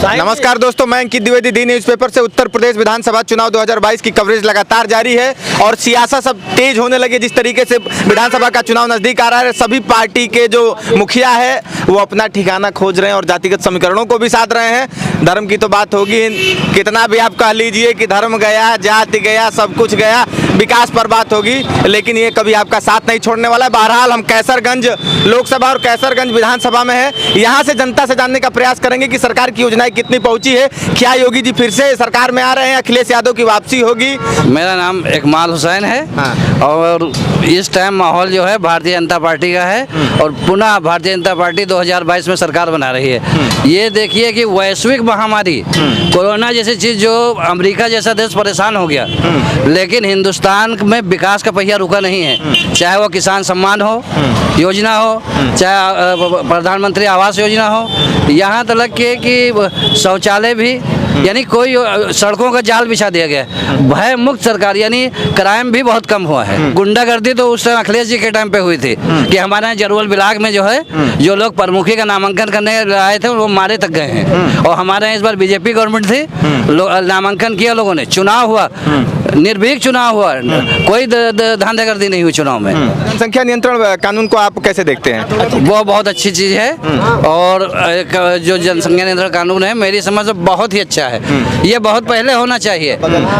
नमस्कार दोस्तों, मैं अंकित द्विवेदी दी न्यूज़पेपर से। उत्तर प्रदेश विधानसभा चुनाव 2022 की कवरेज लगातार जारी है और सियासत सब तेज होने लगे। जिस तरीके से विधानसभा का चुनाव नजदीक आ रहा है, सभी पार्टी के जो मुखिया है वो अपना ठिकाना खोज रहे हैं और जातिगत समीकरणों को भी साध रहे हैं। धर्म की तो बात होगी, कितना भी आप कह लीजिए कि धर्म गया, जाति गया, सब कुछ गया, विकास पर बात होगी, लेकिन ये कभी आपका साथ नहीं छोड़ने वाला है। बहरहाल हम कैसरगंज लोकसभा और कैसरगंज विधानसभा में है, यहाँ से जनता से जानने का प्रयास करेंगे कि सरकार की योजनाएं कितनी पहुंची है। क्या योगी जी फिर से सरकार में आ रहे हैं? अखिलेश यादव की वापसी होगी? मेरा नाम इकमाल हुसैन है। हाँ। और इस टाइम माहौल जो है भारतीय जनता पार्टी का है और पुनः भारतीय जनता पार्टी 2022 में सरकार बना रही है। ये देखिए कि वैश्विक महामारी कोरोना जैसी चीज, जो अमेरिका जैसा देश परेशान हो गया, लेकिन हिंदुस्तान में विकास का पहिया रुका नहीं है। चाहे वो किसान सम्मान हो योजना हो, चाहे प्रधानमंत्री आवास योजना हो, यहाँ तक कि शौचालय भी, यानी कोई सड़कों का जाल बिछा दिया गया है। भय मुक्त सरकार, यानी क्राइम भी बहुत कम हुआ है। गुंडागर्दी तो उस टाइम अखिलेश जी के टाइम पे हुई थी कि हमारे यहाँ जरवल बिलाग में जो है, जो लोग प्रमुखी का नामांकन करने आए थे वो मारे तक गए हैं। और हमारे यहाँ इस बार बीजेपी गवर्नमेंट थी, नामांकन किया लोगों ने, चुनाव हुआ, निर्भीक चुनाव हुआ, कोई धांधेगर्दी नहीं हुई चुनाव में। जनसंख्या नियंत्रण कानून को आप कैसे देखते हैं? वो बहुत अच्छी चीज़ है और जो जनसंख्या नियंत्रण कानून है मेरी समझ से बहुत ही अच्छा है। ये बहुत पहले होना चाहिए,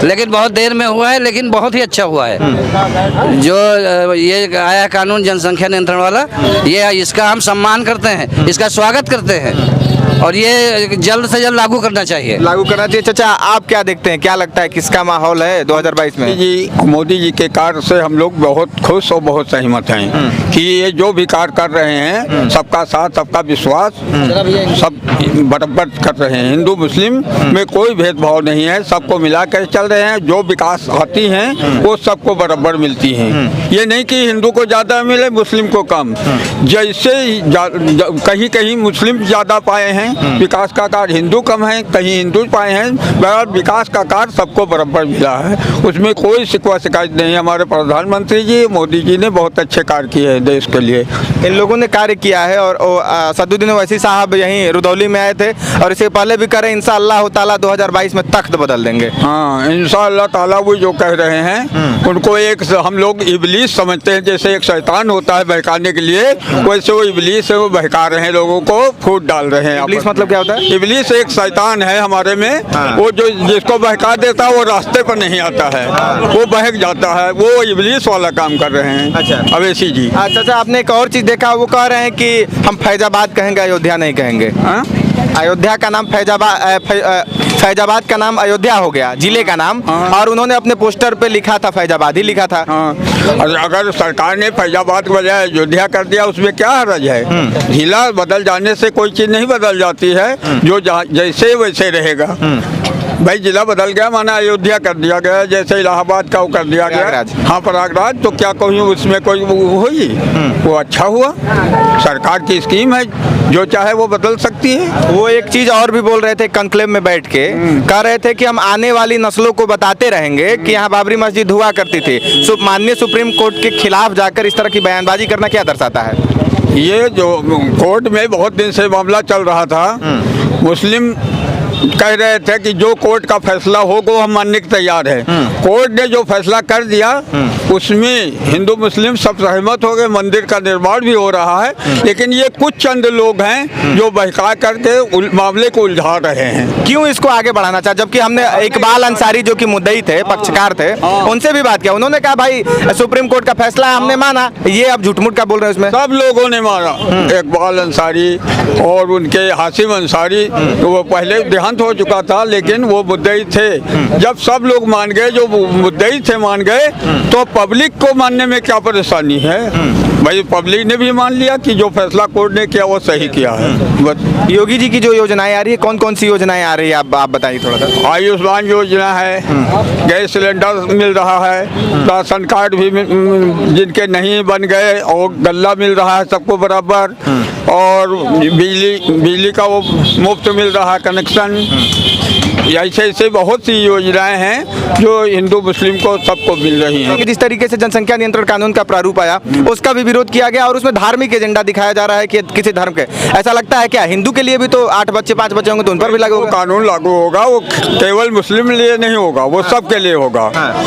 लेकिन बहुत देर में हुआ है, लेकिन बहुत ही अच्छा हुआ है। जो ये आया कानून जनसंख्या नियंत्रण वाला, ये इसका हम सम्मान करते हैं, इसका स्वागत करते हैं और ये जल्द से जल्द लागू करना चाहिए। लागू करना चाहिए। चाचा, आप क्या देखते हैं, क्या लगता है किसका माहौल है 2022 में? जी, मोदी जी के कार्य से हम लोग बहुत खुश और बहुत सहमत हैं कि ये जो भी कार्य कर रहे हैं, सबका साथ, सबका विश्वास, सब बराबर कर रहे हैं। हिंदू मुस्लिम में कोई भेदभाव नहीं है, सबको मिला कर चल रहे हैं। जो विकास आती हैं वो सबको बराबर मिलती हैं। ये नहीं कि हिंदू को ज़्यादा मिले मुस्लिम को कम। जैसे कहीं कहीं मुस्लिम ज़्यादा पाए हैं विकास का कार्य, हिंदू कम है, कहीं हिंदू पाए हैं, बहरहाल विकास का कार्य सबको बराबर मिला है। उसमें कोई शिकवा शिकायत नहीं है। हमारे प्रधानमंत्री जी मोदी जी ने बहुत अच्छे कार्य किए हैं देश के लिए। इन लोगों ने कार्य किया है और सदुद्दीन ओवैसी साहब यहीं रुदौली में आए थे और इससे पहले भी करें, इंशाअल्लाह ताला 2022 में तख्त बदल देंगे। हाँ, इंशाअल्लाह ताला वो जो कह रहे हैं उनको एक हम लोग इबलीस समझते हैं। जैसे एक शैतान होता है बहकाने के लिए, वैसे वो इबलीस है, वो बहका रहे हैं, लोगों को फूट डाल रहे हैं। इबलीस मतलब क्या होता है? इबलीस एक शैतान है हमारे में। हाँ। वो जो जिसको बहका देता है वो रास्ते पर नहीं आता है, वो बहक जाता है। वो इबलीस वाला काम कर रहे हैं। अच्छा। अवैसी जी। अच्छा, आपने एक और चीज देखा, वो कह रहे हैं कि हम फैजाबाद कहेंगे, अयोध्या नहीं कहेंगे। हाँ? अयोध्या का नाम फैजाबाद का नाम अयोध्या हो गया, जिले का नाम। हाँ। और उन्होंने अपने पोस्टर पे लिखा था फैजाबाद ही लिखा था। हाँ। और अगर सरकार ने फैजाबाद के बजाय अयोध्या कर दिया, उसमें क्या हर्ज है? जिला बदल जाने से कोई चीज नहीं बदल जाती है, जो जैसे वैसे रहेगा। भाई जिला बदल गया माना अयोध्या कर दिया गया, जैसे इलाहाबाद का वो कर दिया गया। हाँ, प्रयागराज, तो क्या कहूँ उसमें कोई हुई? वो अच्छा हुआ। सरकार की स्कीम है, जो चाहे वो बदल सकती है। वो एक चीज और भी बोल रहे थे कंक्लेव में बैठ के, कह रहे थे कि हम आने वाली नस्लों को बताते रहेंगे कि यहाँ बाबरी मस्जिद हुआ करती थी। माननीय सुप्रीम कोर्ट के खिलाफ जाकर इस तरह की बयानबाजी करना क्या दर्शाता है? ये जो कोर्ट में बहुत दिन से मामला चल रहा था, मुस्लिम कह रहे थे कि जो कोर्ट का फैसला हो वो हम मानने के तैयार है। कोर्ट ने जो फैसला कर दिया उसमें हिंदू मुस्लिम सब सहमत हो गए, मंदिर का निर्माण भी हो रहा है। लेकिन ये कुछ चंद लोग हैं जो बहका करके मामले को उलझा रहे हैं। क्यों इसको आगे बढ़ाना चाहा? जबकि हमने इकबाल अंसारी जो कि मुद्दई थे, पक्षकार थे, उनसे भी बात किया। उन्होंने कहा भाई सुप्रीम कोर्ट का फैसला हमने माना, ये अब झूठ-मूठ का बोल रहे हैं उसमें। सब लोगों ने माना, इकबाल अंसारी और उनके हासिम अंसारी, तो वो पहले देहांत हो चुका था, लेकिन वो मुद्दई थे। जब सब लोग मान गए, जो मुद्दई थे मान गए, तो पब्लिक को मानने में क्या परेशानी है? भाई पब्लिक ने भी मान लिया कि जो फैसला कोर्ट ने किया वो सही किया है। योगी जी की जो योजनाएं आ रही है, कौन कौन सी योजनाएं आ रही है, आप बताइए थोड़ा सा। आयुष्मान योजना है, गैस सिलेंडर मिल रहा है, राशन कार्ड भी जिनके नहीं बन गए और गल्ला मिल रहा है सबको बराबर, और बिजली का वो मुफ्त मिल रहा है कनेक्शन। ऐसे ऐसे बहुत सी योजनाएं हैं जो हिंदू मुस्लिम को सबको मिल रही हैं। कि जिस तरीके से जनसंख्या नियंत्रण कानून का प्रारूप आया उसका भी विरोध किया गया और उसमें धार्मिक एजेंडा दिखाया जा रहा है कि किसी धर्म के, ऐसा लगता है क्या हिंदू के लिए भी तो 8 बच्चे 5 बच्चे होंगे तो उन पर भी लागू वो होगा? कानून लागू होगा, वो केवल मुस्लिम लिए नहीं होगा, वो सबके लिए होगा।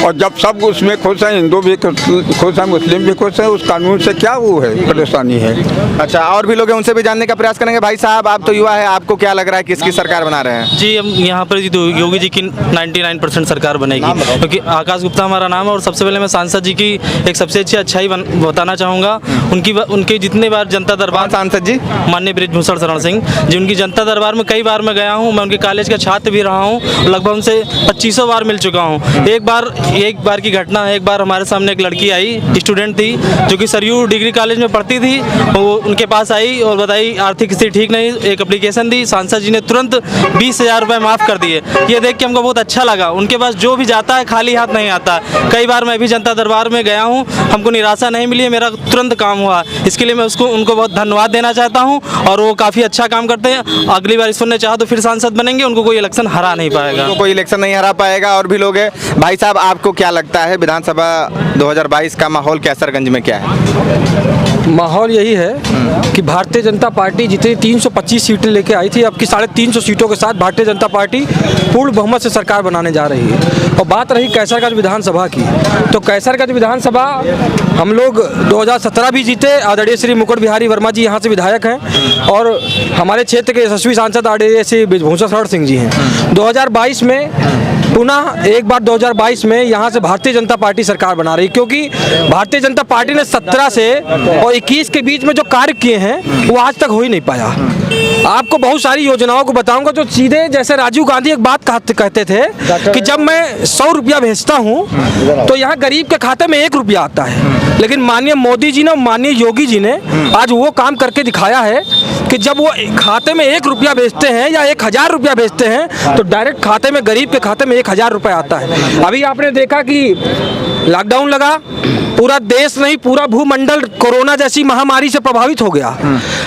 और जब सब उसमें खुश हैं, हिंदू भी खुश हैं, मुस्लिम भी खुश हैं, उस कानून से क्या वो है परेशानी है। अच्छा, और भी लोग हैं, उनसे भी जानने का प्रयास करेंगे। भाई साहब, आप तो युवा है, आपको क्या लग रहा है किसकी सरकार बना रहे हैं? जी, हम यहाँ पर तो योगी जी की 99% सरकार बनेगी, क्योंकि आकाश गुप्ता हमारा नाम है। और सबसे पहले मैं सांसद जी की एक सबसे अच्छी अच्छाई बताना चाहूँगा। उनकी जितने बार जनता दरबार, सांसद जी माननीय बृजभूषण शरण सिंह जी, उनकी जनता दरबार में कई बार मैं गया हूँ। मैं उनके कॉलेज का छात्र भी रहा हूँ, लगभग उनसे 2500 बार मिल चुका हूँ। एक बार की घटना है, एक बार हमारे सामने एक लड़की आई, स्टूडेंट थी, जो कि सरयू डिग्री कॉलेज में पढ़ती थी। वो उनके पास आई और बताई आर्थिक स्थिति ठीक नहीं, एक एप्लीकेशन दी, सांसद जी ने तुरंत 20,000 रुपये माफ़ कर दिए। ये देख के हमको बहुत अच्छा लगा। उनके पास जो भी जाता है खाली हाथ नहीं आता। कई बार मैं भी जनता दरबार में गया हूँ, हमको निराशा नहीं मिली है, मेरा तुरंत काम हुआ। इसके लिए मैं उनको बहुत धन्यवाद देना चाहता हूँ और वो काफ़ी अच्छा काम करते हैं। अगली बार सुनने चाहो तो फिर सांसद बनेंगे, उनको कोई इलेक्शन हरा नहीं पाएगा। कोई इलेक्शन नहीं हरा पाएगा। और भी लोग हैं। भाई साहब, आपको क्या लगता है विधानसभा 2022 का माहौल कैसरगंज में क्या है? माहौल यही है कि भारतीय जनता पार्टी जितनी 325 सीटें लेके आई थी, अब की 350 सीटों के साथ भारतीय जनता पार्टी पूर्ण बहुमत से सरकार बनाने जा रही है। और बात रही कैसरगंज विधानसभा की, तो कैसरगंज विधानसभा हम लोग 2017 भी जीते। आदरणीय श्री मुकुट बिहारी वर्मा जी यहाँ से विधायक हैं और हमारे क्षेत्र के यशस्वी सांसद आदरणीय श्री बृजभूषण शरण सिंह जी हैं। 2022 में पुनः एक बार 2022 में यहाँ से भारतीय जनता पार्टी सरकार बना रही, क्योंकि भारतीय जनता पार्टी ने 17 से और 21 के बीच में जो कार्य किए हैं वो आज तक हो ही नहीं पाया। आपको बहुत सारी योजनाओं को बताऊंगा जो सीधे, जैसे राजीव गांधी एक बात कहते थे कि जब मैं 100 रुपया भेजता हूँ तो यहाँ गरीब के खाते में 1 रुपया आता है। लेकिन माननीय मोदी जी ने, माननीय योगी जी ने आज वो काम करके दिखाया है कि जब वो खाते में 1 रुपया भेजते हैं या 1000 रुपया भेजते हैं तो डायरेक्ट खाते में, गरीब के खाते में 1000 रुपया आता है। अभी आपने देखा कि लॉकडाउन लगा, पूरा देश नहीं पूरा भूमंडल कोरोना जैसी महामारी से प्रभावित हो गया,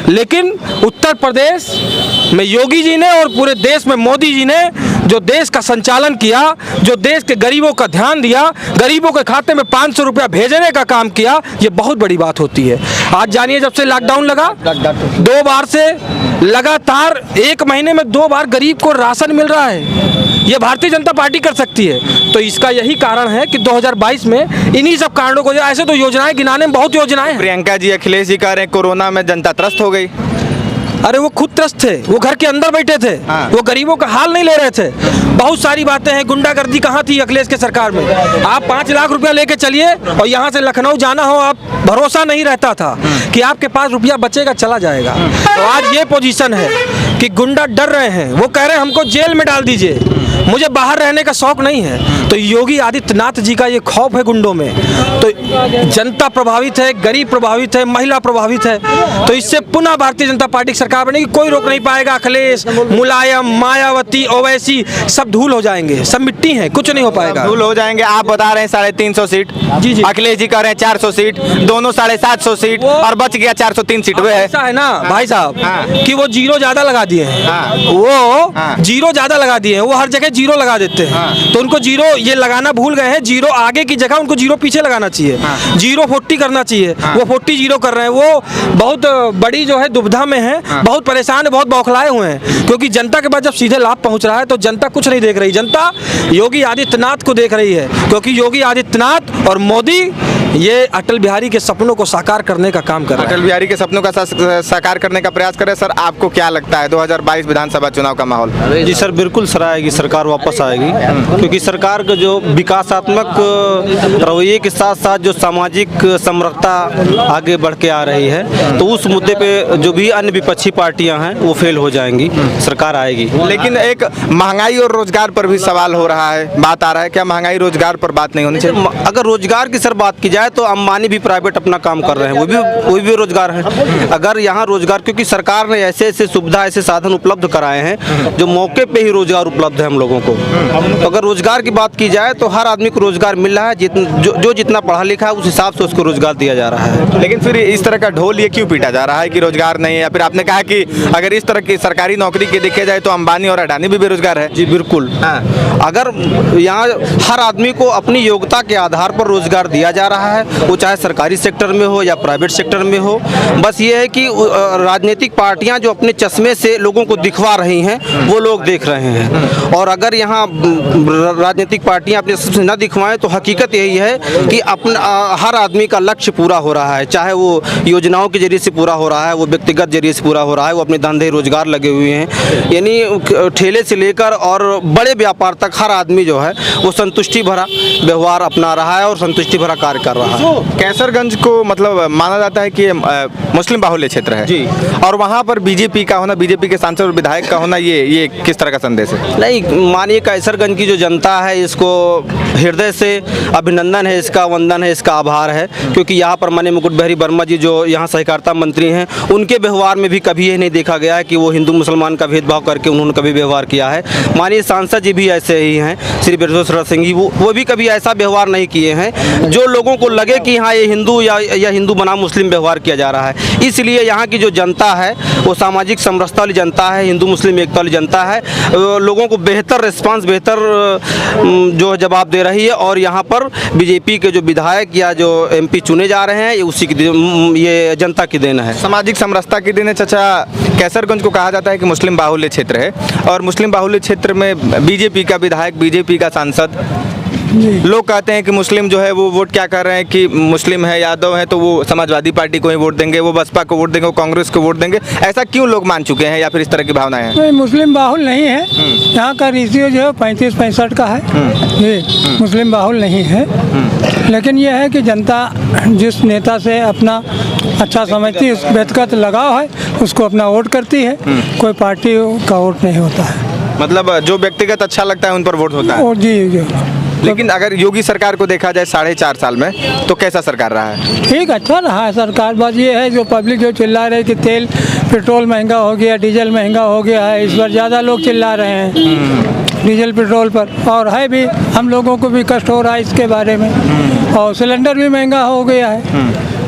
लेकिन उत्तर प्रदेश में योगी जी ने और पूरे देश में मोदी जी ने जो देश का संचालन किया, जो देश के गरीबों का ध्यान दिया, गरीबों के खाते में 500 रुपया भेजने का काम किया, ये बहुत बड़ी बात होती है। आज जानिए, जब से लॉकडाउन लगा 2 बार से लगातार 1 महीने में 2 बार गरीब को राशन मिल रहा है। ये भारतीय जनता पार्टी कर सकती है। तो इसका यही कारण है कि 2022 में इन्हीं सब कारणों को, ऐसे तो योजनाएं गिनाने में बहुत योजनाएं हैं। प्रियंका जी, अखिलेश जी कह रहे हैं कोरोना में जनता त्रस्त हो गई। अरे वो खुद त्रस्त थे, वो घर के अंदर बैठे थे, वो गरीबों का हाल नहीं ले रहे थे। बहुत सारी बातें हैं। गुंडागर्दी कहाँ थी अखिलेश के सरकार में? आप 5 लाख रुपया लेके चलिए और यहाँ से लखनऊ जाना हो, आप भरोसा नहीं रहता था कि आपके पास रुपया बचेगा, चला जाएगा। तो आज ये पोजीशन है कि गुंडा डर रहे हैं, वो कह रहे हैं हमको जेल में डाल दीजिए, मुझे बाहर रहने का शौक नहीं है। तो योगी आदित्यनाथ जी का ये खौफ है गुंडों में। तो जनता प्रभावित है, गरीब प्रभावित है, महिला प्रभावित है। तो इससे पुनः भारतीय जनता पार्टी की सरकार बनेगी, कोई रोक नहीं पाएगा। अखिलेश, मुलायम, मायावती, ओवैसी सब धूल हो जाएंगे, सब मिट्टी हैं, कुछ नहीं हो पाएगा। धूल हो जाएंगे। आप बता रहे हैं 350 सीट, जी। अखिलेश जी कह रहे हैं 400 सीट, दोनों 750 सीट और बच गया 403 सीट। वे ऐसा है ना भाई साहब कि वो जीरो ज्यादा लगा दिए हैं, वो जीरो ज्यादा लगा दिए हैं, वो हर जगह जीरो लगा देते हैं। तो उनको जीरो ये लगाना भूल गए हैं, जीरो आगे की जगह उनको जीरो पीछे लगाना चाहिए। जीरो 40 करना चाहिए, वो 40 जीरो कर रहे हैं। वो बहुत बड़ी जो है दुविधा में है, बहुत परेशान है, बहुत बौखलाए हुए हैं, क्योंकि जनता के पास जब सीधे लाभ पहुंच रहा है तो जनता कुछ नहीं देख रही, जनता योगी आदित्यनाथ को देख रही है। क्योंकि योगी आदित्यनाथ और मोदी ये अटल बिहारी के सपनों को साकार करने का काम कर रहे हैं। अटल बिहारी के सपनों का साकार करने का प्रयास कर रहे हैं। सर, आपको क्या लगता है 2022 विधानसभा चुनाव का माहौल? जी सर, बिल्कुल सराहेगी सरकार, वापस आएगी, क्योंकि सरकार का जो विकासात्मक रवैये के साथ साथ जो सामाजिक समरसता आगे बढ़ के आ रही है, तो उस मुद्दे पे जो भी अन्य विपक्षी पार्टियां हैं वो फेल हो जाएंगी, सरकार आएगी। लेकिन एक महंगाई और रोजगार पर भी सवाल हो रहा है, बात आ रहा है, क्या महंगाई रोजगार पर बात नहीं होनी चाहिए? अगर रोजगार की सर बात की जाए जाए तो अंबानी भी प्राइवेट अपना काम कर रहे हैं, वो भी रोजगार है। अगर यहाँ रोजगार, क्योंकि सरकार ने ऐसे ऐसे सुविधा, ऐसे साधन उपलब्ध कराए हैं जो मौके पे ही रोजगार उपलब्ध है हम लोगों को। तो अगर रोजगार की बात की जाए तो हर आदमी को रोजगार मिल रहा है, जो जितना पढ़ा लिखा है उस हिसाब से उसको रोजगार दिया जा रहा है। लेकिन फिर इस तरह का ढोल ये क्यों पीटा जा रहा है कि रोजगार नहीं है? या फिर आपने कहा कि अगर इस तरह की सरकारी नौकरी की देखा जाए तो अंबानी और अडानी भी बेरोजगार है। जी बिल्कुल। हाँ। अगर यहाँ हर आदमी को अपनी योग्यता के आधार पर रोजगार दिया जा रहा है, वो चाहे सरकारी सेक्टर में हो या प्राइवेट सेक्टर में हो, बस ये है कि राजनीतिक पार्टियां जो अपने चश्मे से लोगों को दिखवा रही हैं वो लोग देख रहे हैं। और अगर यहाँ राजनीतिक पार्टियां अपने चश्मे से न दिखवाएं तो हकीकत यही है कि अपना हर आदमी का लक्ष्य पूरा हो रहा है, चाहे वो योजनाओं के जरिए से पूरा हो रहा है, वो व्यक्तिगत जरिए से पूरा हो रहा है, वो अपने धंधे रोजगार लगे हुए हैं। यानी ठेले से लेकर और बड़े व्यापार तक हर आदमी जो है वो संतुष्टि भरा व्यवहार अपना रहा है और संतुष्टि भरा कार्य कर रहा है। कैसरगंज को मतलब माना जाता है कि मुस्लिम बाहुल्य क्षेत्र है जी। और वहाँ पर बीजेपी का होना, बीजेपी के सांसद और विधायक का होना, ये किस तरह का संदेश है? नहीं, मानिए कैसरगंज की जो जनता है इसको हृदय से अभिनंदन है, इसका वंदन है, इसका आभार है, क्योंकि यहाँ पर माननीय मुकुट बिहारी वर्मा जी जो यहाँ सहकारिता मंत्री हैं, उनके व्यवहार में भी कभी ये नहीं देखा गया है कि वो हिंदू मुसलमान का भेदभाव करके उन्होंने कभी व्यवहार किया है। माननीय सांसद जी भी ऐसे ही हैं, श्री बिरजोर सिंह जी, वो भी कभी ऐसा व्यवहार नहीं किए हैं जो लोगों को लगे कि हाँ ये हिंदू या हिंदू बनाम मुस्लिम व्यवहार किया जा रहा है। इसलिए यहाँ की जो जनता है वो सामाजिक समरसता वाली जनता है, हिंदू मुस्लिम एकता वाली जनता है, लोगों को बेहतर रिस्पांस, बेहतर जो जवाब दे रही है। और यहाँ पर बीजेपी के जो विधायक या जो एमपी चुने जा रहे हैं ये उसी की ये जनता की देन है, सामाजिक समरसता की दिन है। चाचा, कैसरगंज को कहा जाता है कि मुस्लिम बाहुल्य क्षेत्र है और मुस्लिम बाहुल्य क्षेत्र में बीजेपी का विधायक, बीजेपी का सांसद, लोग कहते हैं कि मुस्लिम जो है वो वोट क्या कर रहे हैं कि मुस्लिम है, यादव है तो वो समाजवादी पार्टी को ही वोट देंगे, वो बसपा को वोट देंगे, वो कांग्रेस को वोट देंगे। ऐसा क्यों लोग मान चुके हैं या फिर इस तरह की भावनाएं हैं? नहीं, मुस्लिम बाहुल नहीं है। यहाँ का रेशियो जो है 35-65 का है। ये मुस्लिम बाहुल नहीं है। लेकिन ये है कि जनता जिस नेता से अपना अच्छा समझती है, उस व्यक्तिगत लगाव है, उसको अपना वोट करती है। कोई पार्टी का वोट नहीं होता है। मतलब जो व्यक्तिगत अच्छा लगता है उन पर वोट होता है। और जी। लेकिन अगर योगी सरकार को देखा जाए 4.5 साल में तो कैसा सरकार रहा है? ठीक, अच्छा रहा है सरकार। बस ये है जो पब्लिक जो चिल्ला रहे कि तेल पेट्रोल महंगा हो गया, डीजल महंगा हो गया है, इस पर ज़्यादा लोग चिल्ला रहे हैं डीजल पेट्रोल पर। और है भी, हम लोगों को भी कष्ट हो रहा है इसके बारे में। और सिलेंडर भी महंगा हो गया है।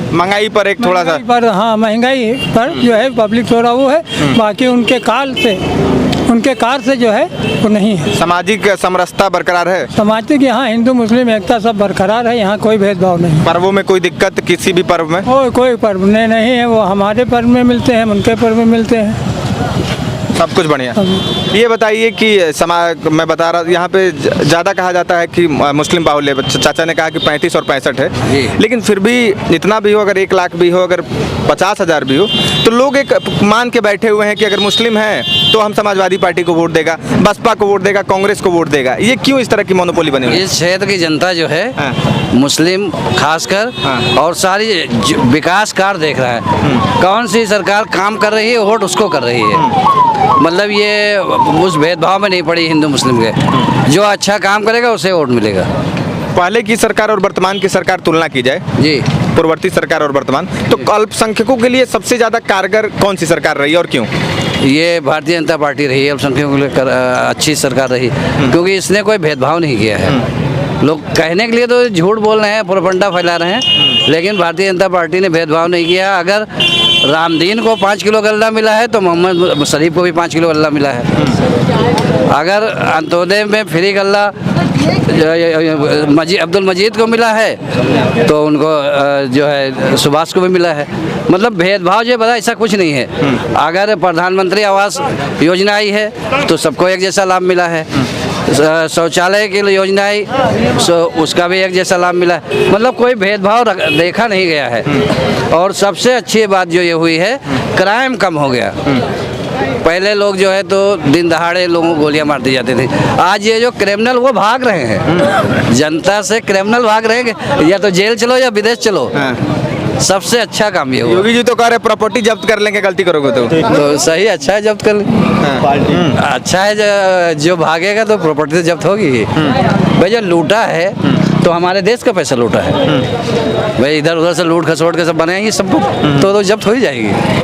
महंगाई पर एक थोड़ा सा पर, हाँ, महंगाई पर जो है पब्लिक थोड़ा वो है। बाकी उनके कार से जो है वो नहीं है। सामाजिक समरसता बरकरार है। सामाजिक यहाँ हिंदू मुस्लिम एकता सब बरकरार है। यहाँ कोई भेदभाव नहीं। पर्वों में कोई दिक्कत किसी भी पर्व में? कोई पर्व नहीं है। वो हमारे पर्व में मिलते हैं, उनके पर्व में मिलते हैं, सब कुछ बढ़िया। ये बताइए कि मैं बता रहा, यहाँ पे ज़्यादा कहा जाता है कि मुस्लिम बाहुल्य, चाचा ने कहा कि 35 और 65 है, लेकिन फिर भी इतना भी हो, अगर 1 लाख भी हो, अगर 50,000 भी हो, तो लोग एक मान के बैठे हुए हैं कि अगर मुस्लिम है तो हम समाजवादी पार्टी को वोट देगा, बसपा को वोट देगा, कांग्रेस को वोट देगा। ये क्यों इस तरह की मोनोपोली बनी हुई है? इस क्षेत्र की जनता जो है मुस्लिम खासकर और सारी विकास कार्य देख रहा है। कौन सी सरकार काम कर रही है, वोट उसको कर रही है। मतलब ये उस भेदभाव में नहीं पड़ी हिंदू मुस्लिम के। जो अच्छा काम करेगा उसे वोट मिलेगा। पहले की सरकार और वर्तमान की सरकार तुलना की जाए जी, पूर्ववर्ती सरकार और वर्तमान, तो अल्पसंख्यकों के लिए सबसे ज़्यादा कारगर कौन सी सरकार रही है और क्यों? ये भारतीय जनता पार्टी रही है। अल्पसंख्यकों के लिए अच्छी सरकार रही, क्योंकि इसने कोई भेदभाव नहीं किया है। लोग कहने के लिए तो झूठ बोल रहे हैं, प्रोपगंडा फैला रहे हैं, लेकिन भारतीय जनता पार्टी ने भेदभाव नहीं किया। अगर रामदीन को 5 किलो गल्ला मिला है तो मोहम्मद शरीफ को भी 5 किलो गल्ला मिला है। अगर अंत्योदय में फ्री गल्ला अब्दुल मजीद को मिला है तो उनको जो है सुभाष को भी मिला है। मतलब भेदभाव जो बता ऐसा कुछ नहीं है। अगर प्रधानमंत्री आवास योजना आई है तो सबको एक जैसा लाभ मिला है। शौचालय की योजना आई उसका भी एक जैसा लाभ मिला है। मतलब कोई भेदभाव देखा नहीं गया है। और सबसे अच्छी बात जो ये हुई है, क्राइम कम हो गया। पहले लोग जो है तो दिन दहाड़े लोगों को गोलियां मारती जाती थी। आज ये जो क्रिमिनल वो भाग रहे हैं, जनता से क्रिमिनल भाग रहे हैं, या तो जेल चलो या विदेश चलो। सबसे अच्छा काम ये हुआ। योगी जी तो कह रहे प्रॉपर्टी जब्त कर लेंगे गलती करोगे तो सही, अच्छा है जब्त कर लेंगे। अच्छा है जो भागेगा तो प्रॉपर्टी तो जब्त होगी। भाई जो लूटा है तो हमारे देश का पैसा लूटा है भाई। इधर उधर से लूट खसोट के सब बनाएंगे सब तो जब्त हो ही जाएगी।